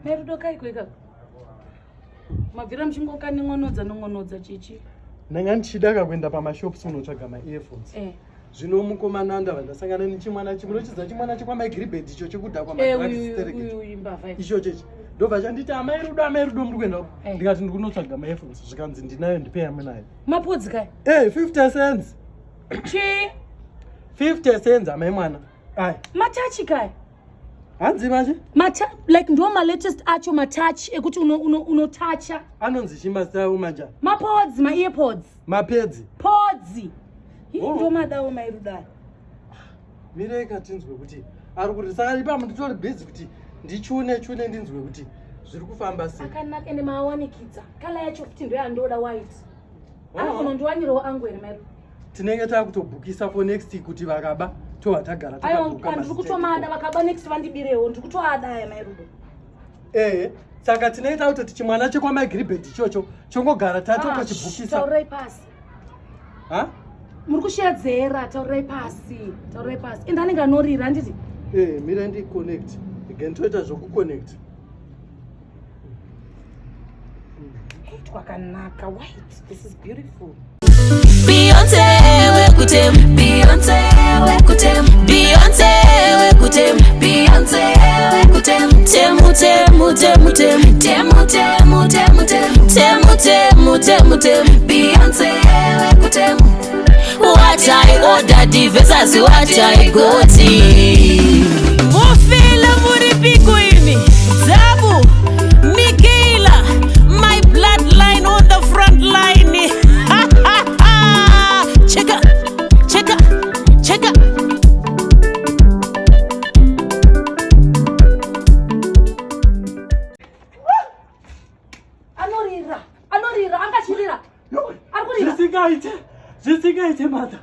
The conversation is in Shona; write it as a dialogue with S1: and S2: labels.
S1: Merudo kaiko ikako. Mabvira mchingoka ningonodza chichi.
S2: Nanga ndichidaka kuenda pamashops unotsvaga ma-earphones. Zvino mukomana ndava ndasangana nechimwana chinochidza chimwana chekwamaigiribhedi icho chekudhakwa icho chechi ndobva chanditi amai rudo muri kuenda ndikati ndiri kunotsvaga ma-earphones zvikanzi ndinayo ndipeya munayo
S1: mapodzi kai
S2: 50 cents
S1: chi
S2: 50 cents amai mwana ai
S1: matachi kai
S2: hanzi machi
S1: like ndo malatest acho matachi ekuti unotacha
S2: anonzi chimazitawo manja
S1: mapodzi ma-earpods
S2: mapedzi
S1: podzi ndo madawo mairudai
S2: mirei katinzwe kuti ari kuti saka ipamo nditori bhizi kuti ndichune ndinzwe kuti zviri kufamba sei
S1: akanaka ende maawanikidza kala yacho kuti ndo yandoda white anondiwanirawo angu ere mairu
S2: tinenge takutobhukisa for next week kuti vakaba tova tagara
S1: takabhuka ndiri kutomada vakaba next vandibirewo ndiri kutoadaya mairudo
S2: saka tinenge takutoti chimwana chekwamaigiribhedi ichocho chongogara tatotochibhukisa
S1: taurai pasi muri kushedzera taurai pasi ende anenge anorira handiti
S2: mira ndiconnect again toita zvokuconnect
S1: twakanaka white this is beautiful
S3: Beyonce wekutem Beyonce wekutem Beyonce wekutem Beyonce wekutem temu temu temu temu temu temu temu temu temu temu temu Beyonce wekutem What I order divesas what I got Mufila muri piguini Zabu Mikaela my bloodline on the front line Check up
S1: Anorira angachirira
S2: zvisingaite mata